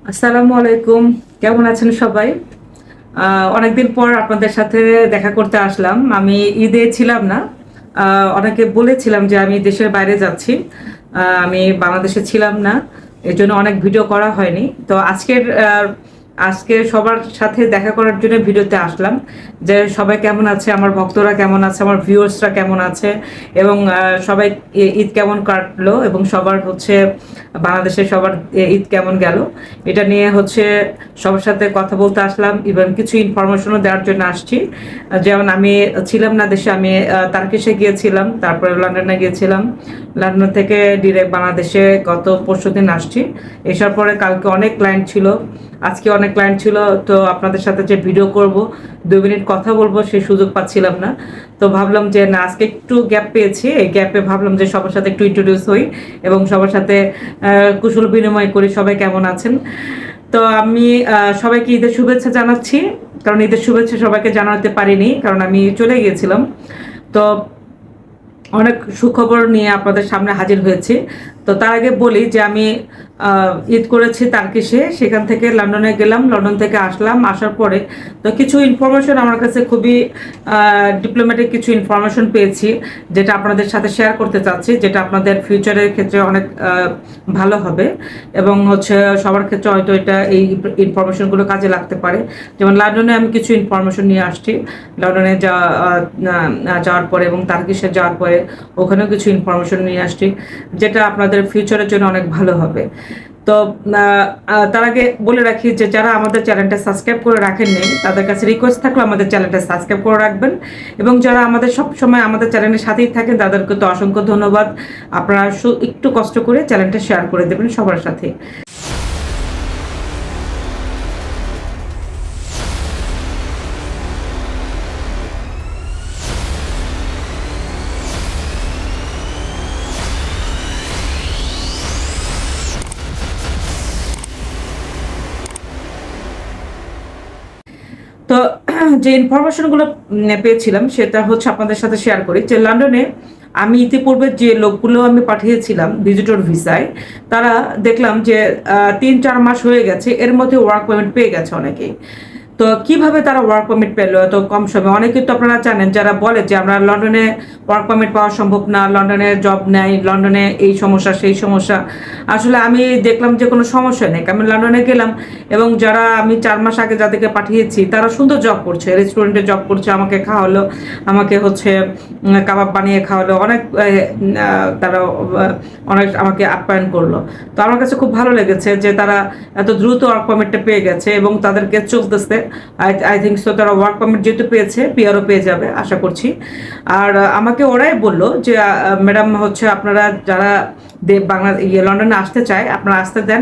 আসসালামু আলাইকুম। কেমন আছেন সবাই? অনেকদিন পর আপনাদের সাথে দেখা করতে আসলাম। আমি ঈদে ছিলাম না। অনেকে বলেছিলাম যে আমি দেশের বাইরে যাচ্ছি। আমি বাংলাদেশে ছিলাম না। এজন্য অনেক ভিডিও করা হয়নি। তো আজকে সবার সাথে দেখা করার জন্য ভিডিওতে আসলাম। যে সবাই কেমন আছে, আমার ভক্তরা কেমন আছে, আমার ভিউয়ার্সরা কেমন আছে এবং সবাই ঈদ কেমন কাটলো এবং সবার হচ্ছে বাংলাদেশে সবার ঈদ কেমন গেল, এটা নিয়ে হচ্ছে সবার সাথে কথা বলতে আসলাম। ইভেন কিছু ইনফরমেশনও দেওয়ার জন্য আসছি। যেমন আমি ছিলাম না দেশে, আমি তার্কিশে গিয়েছিলাম, তারপরে লন্ডনে গিয়েছিলাম। লন্ডন থেকে ডিরেক্ট বাংলাদেশে গত পরশুদিন আসছি। এসার পরে কালকে অনেক ক্লায়েন্ট ছিল, আজকে অনেক ক্লায়েন্ট ছিল। তো আপনাদের সাথে যে ভিডিও করব, 2 মিনিট কথা বলবো সেই সুযোগ পাচ্ছিলাম না। তো ভাবলাম যে না, আজকে একটু গ্যাপ পেয়েছি, এই গ্যাপে ভাবলাম যে সবার সাথে একটু ইন্ট্রোডিউস হই এবং সবার সাথে কুশল বিনিময় করি সবাই কেমন আছেন। তো আমি সবাইকে ঈদের শুভেচ্ছা জানাচ্ছি, কারণ ঈদের শুভেচ্ছা সবাইকে জানাতে পারিনি, কারণ আমি চলে গিয়েছিলাম। তো অনেক সুখবর নিয়ে আপনাদের সামনে হাজির হয়েছি। তো তার আগে বলি যে আমি ঈদ করেছি তার্কিশে, সেখান থেকে লন্ডনে গেলাম, লন্ডন থেকে আসলাম। আসার পরে তো কিছু ইনফরমেশন আমার কাছে খুবই ডিপ্লোম্যাটিক কিছু ইনফরমেশন পেয়েছি, যেটা আপনাদের সাথে শেয়ার করতে চাচ্ছি, যেটা আপনাদের ফিউচারের ক্ষেত্রে অনেক ভালো হবে এবং হচ্ছে সবার ক্ষেত্রে হয়তো এই ইনফরমেশনগুলো কাজে লাগতে পারে। যেমন লন্ডনে আমি কিছু ইনফরমেশন নিয়ে আসছি, লন্ডনে যাওয়ার পরে এবং তার্কিশে যাওয়ার পরে ওখানেও কিছু ইনফরমেশন নিয়ে আসছি, যেটা আপনাদের ফিউচারের জন্য অনেক ভালো হবে। তো তার আগে বলে রাখি যে যারা আমাদের চ্যানেলটা সাবস্ক্রাইব করে রাখেননি, তাদের কাছে রিকোয়েস্ট থাকলো আমাদের চ্যানেলটা সাবস্ক্রাইব করে রাখবেন, এবং যারা আমাদের সব সময় আমাদের চ্যানেলের সাথেই থাকেন তাদেরকে তো অসংখ্য ধন্যবাদ। আপনারা একটু কষ্ট করে চ্যানেলটা শেয়ার করে দেবেন সবার সাথে। তো যে ইনফরমেশনগুলো পেয়েছিলাম সেটা হচ্ছে আপনাদের সাথে শেয়ার করি। যে লন্ডনে আমি ইতিপূর্বে যে লোকগুলো আমি পাঠিয়েছিলাম ভিজিটর ভিসায়, তারা দেখলাম যে 3-4 মাস হয়ে গেছে, এর মধ্যে ওয়ার্ক পারমিট পেয়ে গেছে অনেকেই। তো কিভাবে তারা ওয়ার্ক পারমিট পেলো এত কম সময়ে? অনেকে তো আপনারা জানেন যারা বলে যে আমরা লন্ডনে ওয়ার্ক পারমিট পাওয়া সম্ভব না, লন্ডনে জব নেই, লন্ডনে এই সমস্যা সেই সমস্যা। আসলে আমি দেখলাম যে কোনো সমস্যা নেই। আমি লন্ডনে গেলাম এবং যারা আমি 4 মাস আগে যাদেরকে পাঠিয়েছি তারা সুন্দর জব করছে, রেস্টুরেন্টে জব করছে, আমাকে খাওয়ালো, আমাকে হচ্ছে কাবাব বানিয়ে খাওয়ালো, অনেক তারা অনেক আমাকে আপ্যায়ন করলো। তো আমার কাছে খুব ভালো লেগেছে যে তারা এত দ্রুত ওয়ার্ক পারমিটটা পেয়ে গেছে এবং তাদেরকে চলতেছে। আই থিঙ্ক সো তারা ওয়ার্ক পারমিট যেহেতু পেয়েছে, পিআরও পেয়ে যাবে আশা করছি। আর আমাকে ওরাই বললো যে ম্যাডাম হচ্ছে আপনারা যারা লন্ডনে আসতে চায় আপনারা আসতে দেন।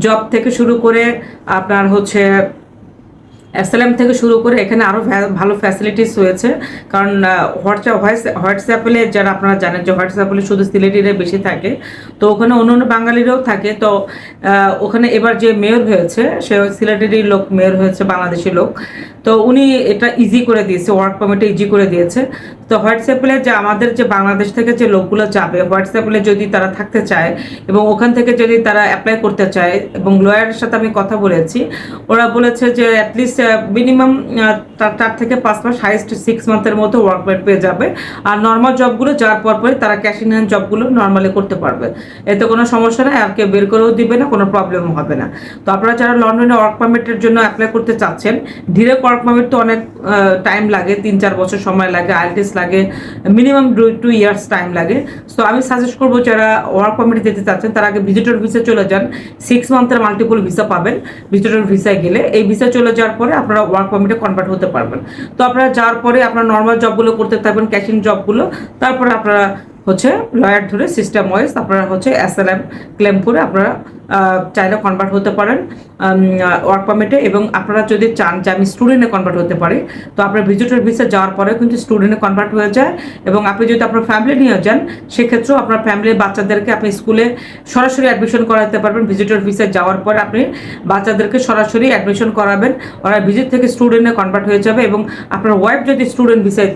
জব থেকে শুরু করে আপনার হচ্ছে এসএলএম থেকে শুরু করে এখানে আরও ভালো ফ্যাসিলিটিস হয়েছে। কারণ হোয়াটসঅ্যাপে যারা আপনারা জানেন যে হোয়াটসঅ্যাপে শুধু সিলেটিরা বেশি থাকে, তো ওখানে অন্য অন্য বাঙালিরাও থাকে। তো ওখানে এবার যে মেয়র হয়েছে সে সিলেটেরই লোক, মেয়র হয়েছে বাংলাদেশি লোক। তো উনি এটা ইজি করে দিয়েছে, ওয়ার্ক পারমিটটা ইজি করে দিয়েছে। তো হোয়াটসঅ্যাপে যে আমাদের যে বাংলাদেশ থেকে যে লোকগুলো যাবে হোয়াটসঅ্যাপে যদি তারা থাকতে চায় এবং ওখান থেকে যদি তারা অ্যাপ্লাই করতে চায়, এবং লয়ারের সাথে আমি কথা বলেছি, ওরা বলেছে যে অ্যাটলিস্ট মিনিমাম 4 থেকে 5 মাস, হাইস্ট 6 মান্থের মতো ওয়ার্ক পারমিট পেয়ে যাবে। আর নর্মাল জবগুলো যাওয়ার পরে তারা ক্যাশ ইন হ্যান্ড জবগুলো নর্মালি করতে পারবে, এতে কোনো সমস্যা নেই, আর কেউ বের করেও দিবে না, কোনো প্রবলেমও হবে না। তো আপনারা যারা লন্ডনে ওয়ার্ক পারমিটের জন্য অ্যাপ্লাই করতে চাচ্ছেন, ডিরেক্ট ওয়ার্ক পারমিট তো অনেক টাইম লাগে, 3-4 বছর সময় লাগে, আইএলটিএস লাগে, মিনিমাম 2 ইয়ার্স টাইম লাগে। তো আমি সাজেস্ট করবো যারা ওয়ার্ক পারমিট দিতে চাচ্ছেন তারা আগে ভিজিটর ভিসা চলে যান। 6 মান্থের মাল্টিপল ভিসা পাবেন ভিজিটর ভিসায় গেলে। এই ভিসা চলে যাওয়ার পরে আপনারা ওয়ার্ক পারমিটে কনভার্ট হতে পারবেন। তো আপনারা যাওয়ার পরে আপনারা নর্মাল জবগুলো করতে থাকবেন, ক্যাশিং জবগুলো, তারপরে আপনারা হচ্ছে লয়ার ধরে সিস্টেম ওয়াইজ আপনারা হচ্ছে এসএলএম ক্লেম করে আপনারা চাইলে কনভার্ট হতে পারেন ওয়ার্ক পারমিটে। এবং আপনারা যদি চান যে আমি স্টুডেন্টে কনভার্ট হতে পারি, তো আপনার ভিজিটর ভিসা যাওয়ার পরে কিন্তু স্টুডেন্টে কনভার্ট হয়ে যায়। এবং আপনি যদি আপনার ফ্যামিলি নিয়ে যান, সেক্ষেত্রেও আপনার ফ্যামিলির বাচ্চাদেরকে আপনি স্কুলে সরাসরি অ্যাডমিশন করাতে পারবেন। ভিজিটর ভিসা যাওয়ার পরে আপনি বাচ্চাদেরকে সরাসরি অ্যাডমিশন করাবেন, ওরা ভিজিট থেকে স্টুডেন্টে কনভার্ট হয়ে যাবে। এবং আপনার ওয়াইফ যদি স্টুডেন্ট ভিসায়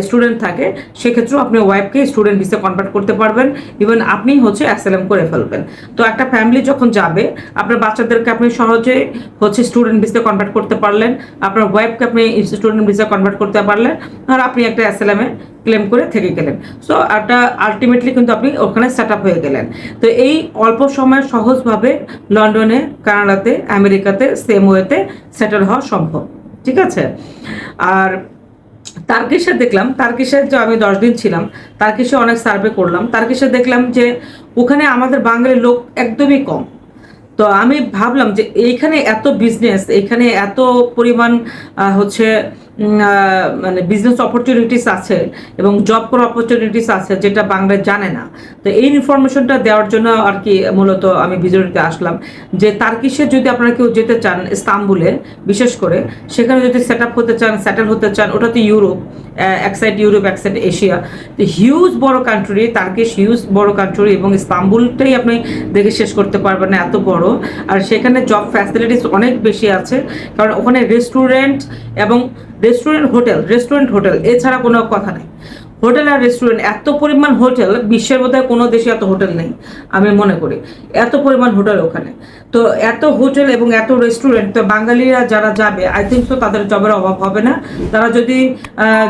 স্টুডেন্ট থাকে, সেক্ষেত্রেও আপনি ওয়াইফকে স্টুডেন্ট ভিসা কনভার্ট করতে পারবেন, ইভেন আপনি হচ্ছে এসএলএম করে ফেলবেন। তো একটা একটা ফ্যামিলি যখন যাবে, আপনার বাচ্চাদেরকে আপনি সহজে হচ্ছে স্টুডেন্ট ভিসাতে কনভার্ট করতে পারলেন, আপনার ওয়াইফকে আপনি স্টুডেন্ট ভিসা কনভার্ট করতে পারলেন, আর আপনি একটা অ্যাসাইলামে ক্লেম করে থেকে গেলেন। সো একটা আলটিমেটলি কিন্তু আপনি ওখানে সেট আপ হয়ে গেলেন। তো এই অল্প সময়ে সহজভাবে লন্ডনে, কানাডাতে, আমেরিকাতে সেম ওয়েতে সেটেল হওয়া সম্ভব। ঠিক আছে। আর তার্কিশে দেখলাম, তার্কিশে যে আমি 10 দিন ছিলাম, তার্কিশে অনেক সার্ভে করলাম, তার্কিশে দেখলাম যে ওখানে আমাদের বাঙালি লোক একদমই কম। তো আমি ভাবলাম যে এইখানে এত বিজনেস, এখানে এত পরিমাণ হচ্ছে মানে বিজনেস অপরচুনিটিস আছে এবং জব করার অপরচুনিটিস আছে যেটা বাংলায় জানে না। তো এই ইনফরমেশনটা দেওয়ার জন্য আর কি মূলত আমি ভিডিওতে আসলাম যে তার্কিশে যদি আপনারা কেউ যেতে চান, ইস্তাম্বুলে বিশেষ করে, সেখানে যদি সেট আপ হতে চান, সেটেল হতে চান, ওটা তো ইউরোপ, এক সাইড ইউরোপ এক সাইড এশিয়া, তো হিউজ বড় কান্ট্রি তার্কিশ, হিউজ বড় কান্ট্রি, এবং ইস্তাম্বুলটাই আপনি দেখে শেষ করতে পারবেন না, এত বড়। আর সেখানে জব ফ্যাসিলিটিস অনেক বেশি আছে, কারণ ওখানে রেস্টুরেন্ট এবং রেস্টুরেন্ট হোটেল এছাড়া কোনো কথা নেই। হোটেল আর রেস্টুরেন্ট, এত পরিমাণ হোটেল, বিশ্বের বোধহয় কোনো দেশে এত হোটেল নেই আমি মনে করি, এত পরিমাণ হোটেল ওখানে। তো এত হোটেল এবং এত রেস্টুরেন্ট, তো বাঙালিরা যারা যাবে আই থিঙ্ক তো তাদের জবের অভাব হবে না। তারা যদি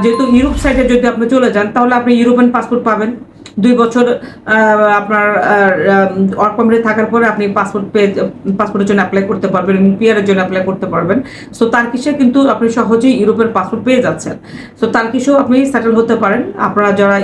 যেহেতু ইউরোপ সাইডে যদি আপনি চলে যান, তাহলে আপনি ইউরোপিয়ান পাসপোর্ট পাবেন। 2 বছর আপনার ওয়ার্ক পারমিটে থাকার পরে আপনি পাসপোর্টের জন্য অ্যাপ্লাই করতে পারবেন এবং পিআরের জন্য অ্যাপ্লাই করতে পারবেন। সো তার্কিশে কিন্তু আপনি সহজেই ইউরোপের পাসপোর্ট পেয়ে যাচ্ছেন। সো তার্কিশেও আপনি সেটেল হতে পারেন আপনারা যারা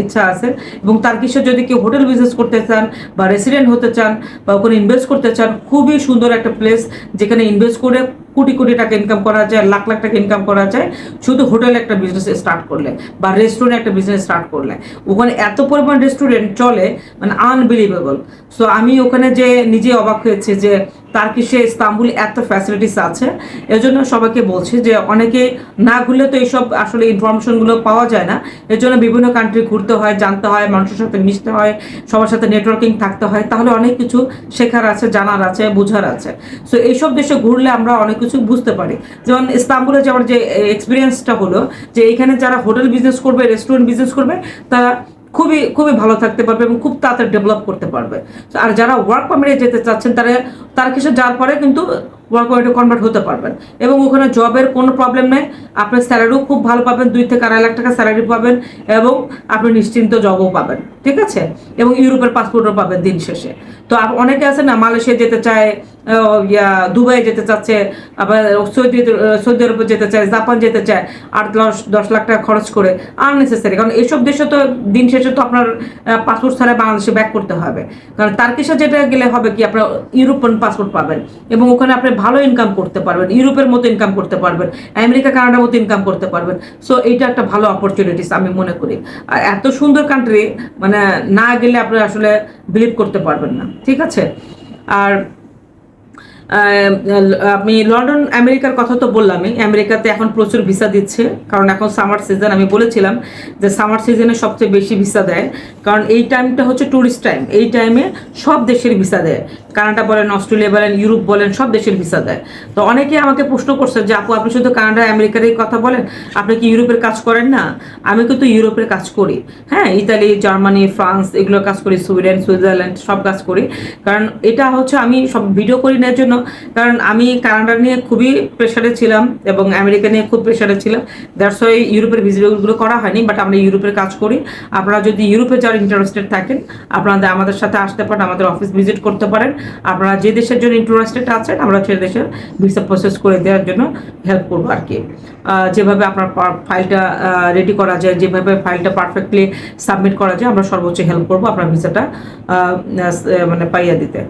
ইচ্ছা আছে। এবং তার্কিশে যদি কেউ হোটেল বিজনেস করতে চান বা রেসিডেন্ট হতে চান বা ওখানে ইনভেস্ট করতে চান, খুবই সুন্দর একটা প্লেস যেখানে ইনভেস্ট করে কোটি কোটি টাকা ইনকাম করা যায়, লাখ লাখ টাকা ইনকাম করা যায় শুধু হোটেল একটা বিজনেস স্টার্ট করলে বা রেস্টুরেন্ট একটা বিজনেস স্টার্ট করলে। ওখানে এত পরিমাণ রেস্টুরেন্ট চলে, মানে আনবিলিভেবল। সো আমি ওখানে যে নিজে অবাক হয়েছে যে তার্কিশে, ইস্তাম্বুল এত ফ্যাসিলিটিস আছে। এজন্য সবাইকে বলছি যে অনেকে না ঘুরলে তো এইসব আসলে ইনফরমেশনগুলো পাওয়া যায় না। এর জন্য বিভিন্ন কান্ট্রি ঘুরতে হয়, জানতে হয়, মানুষের সাথে মিশতে হয়, সবার সাথে নেটওয়ার্কিং থাকতে হয়, তাহলে অনেক কিছু শেখার আছে, জানার আছে, বোঝার আছে। সো এইসব দেশে ঘুরলে আমরা অনেক কিছু বুঝতে পারি। যেমন ইস্তাম্বুলে যাওয়ার যে এক্সপিরিয়েন্সটা হলো যে এখানে যারা হোটেল বিজনেস করবে, রেস্টুরেন্ট বিজনেস করবে, তারা খুবই খুবই ভালো থাকতে পারবে এবং খুব তাড়াতাড়ি ডেভেলপ করতে পারবে। আর যারা ওয়ার্ক পারমিটে যেতে চাচ্ছেন, তারা কিছু যাওয়ার পরে কিন্তু ওয়ার্ক পারমিটে কনভার্ট হতে পারবেন এবং ওখানে জবের কোনো প্রবলেম নেই। আপনার স্যালারিও খুব ভালো পাবেন, 2 থেকে 2.5 লাখ টাকা স্যালারি পাবেন এবং আপনি নিশ্চিন্ত জবও পাবেন। ঠিক আছে। এবং ইউরোপের পাসপোর্টও পাবেন দিন শেষে। তো অনেকে আছে না, মালয়েশিয়া যেতে চায়, দুবাই যেতে চাচ্ছে, আবার সৌদি আরবে যেতে চায়, জাপান যেতে চায়, 8-10 লাখ টাকা খরচ করে, আননেসেসারি। কারণ এইসব দেশে তো দিন শেষে তো আপনার পাসপোর্ট ছাড়া বাংলাদেশে ব্যাক করতে হবে। কারণ তার্কিশে যেটা গেলে হবে কি, আপনার ইউরোপিয়ান পাসপোর্ট পাবেন এবং ওখানে আপনি ভালো ইনকাম করতে পারবেন, ইউরোপের মতো ইনকাম করতে পারবেন, আমেরিকা কানাডার মতো ইনকাম করতে পারবেন। সো এইটা একটা ভালো অপরচুনিটিস আমি মনে করি। আর এত সুন্দর কান্ট্রি, মানে না গেলে আপনি আসলে বিলিভ করতে পারবেন না। ঠিক আছে। আর আমি লন্ডন, আমেরিকার কথা তো বললামই। আমেরিকাতে এখন প্রচুর ভিসা দিচ্ছে, কারণ এখন সামার সিজন। আমি বলেছিলাম যে সামার সিজনে সবচেয়ে বেশি ভিসা দেয়, কারণ এই টাইমটা হচ্ছে ট্যুরিস্ট টাইম। এই টাইমে সব দেশের ভিসা দেয়, কানাডা বলেন, অস্ট্রেলিয়া বলেন, ইউরোপ বলেন, সব দেশের ভিসা দেয়। তো অনেকে আমাকে প্রশ্ন করছে যে আপু, আপনি শুধু কানাডা আমেরিকার এই কথা বলেন, আপনি কি ইউরোপের কাজ করেন না? আমি কিন্তু ইউরোপের কাজ করি, হ্যাঁ, ইতালি, জার্মানি, ফ্রান্স, এগুলোর কাজ করি, সুইডেন, সুইজারল্যান্ড, সব কাজ করি। কারণ এটা হচ্ছে আমি সব ভিডিও করি নেওয়ার জন্য, কারণ আমি কানাডা নিয়ে খুবই প্রেশারে ছিলাম এবং আমেরিকা নিয়ে খুব প্রেশারে ছিলাম। দ্যাটস ওয়াই ইউরোপের ভিডিওগুলো করা হয়নি, বাট আমরা ইউরোপের কাজ করি। আপনারা যদি ইউরোপে যাওয়ার ইন্টারেস্টেড থাকেন, আপনারা আমাদের সাথে আসতে পারেন, আমাদের অফিস ভিজিট করতে পারেন। আপনারা যে দেশের জন্য ইন্টারেস্টেড আছেন, আমরা সেই দেশের ভিসা প্রসেস করে দেওয়ার জন্য হেল্প করবো আর কি। যেভাবে আপনার ফাইলটা রেডি করা যায়, যেভাবে ফাইলটা পারফেক্টলি সাবমিট করা যায়, আমরা সর্বোচ্চ হেল্প করবো আপনার ভিসাটা মানে পাইয়া দিতে।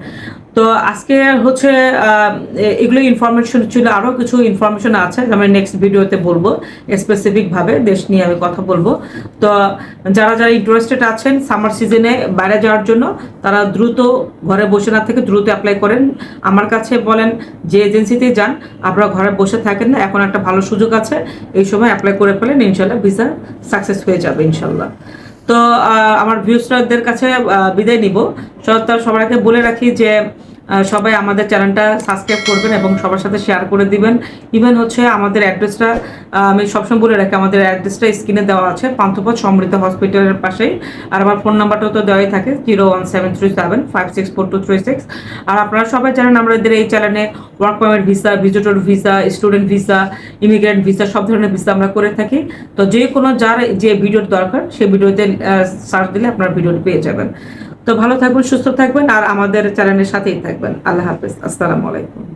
তো আজকে হচ্ছে এগুলো ইনফরমেশন ছিল, আরও কিছু ইনফরমেশন আছে আমি নেক্সট ভিডিওতে বলবো, স্পেসিফিকভাবে দেশ নিয়ে আমি কথা বলবো। তো যারা যারা ইন্টারেস্টেড আছেন সামার সিজনে বাইরে যাওয়ার জন্য, তারা দ্রুত ঘরে বসে না থেকে দ্রুত অ্যাপ্লাই করেন। আমার কাছে বলেন, যে এজেন্সিতে যান, আপনারা ঘরে বসে থাকেন না, এখন একটা ভালো সুযোগ আছে, এই সময় অ্যাপ্লাই করে ফেলেন, ইনশাল্লাহ ভিসা সাকসেস হয়ে যাবে ইনশাল্লাহ। তো আমার ভিউসটারদের কাছে বিদায় নিব। সবাইকে বলে রাখি যে সবাই আমাদের চ্যানেলটা সাবস্ক্রাইব করবেন এবং সবার সাথে শেয়ার করে দিবেন। ইভেন হচ্ছে আমাদের অ্যাড্রেসটা আমি সবসময় বলে রাখি, আমাদের অ্যাড্রেসটা স্ক্রিনে দেওয়া আছে, পান্থপথ সমৃদ্ধ হসপিটালের পাশেই। আর আমার ফোন নাম্বারটাও তো দেওয়াই থাকে 01737564236। আর আপনারা সবাই জানেন আমাদের এই চ্যানেলে work permit visa, visitor visa, student visa, immigrant visa সব ধরনের ভিসা আমরা করে থাকি। তো যে কোনো যার যে ভিডিওর দরকার সেই ভিডিওতে সার্চ দিলে আপনার ভিডিওটি পেয়ে যাবেন। তো ভালো থাকবেন, সুস্থ থাকবেন আর আমাদের চ্যানেলের সাথেই থাকবেন। আল্লাহ হাফেজ, আসসালামু আলাইকুম।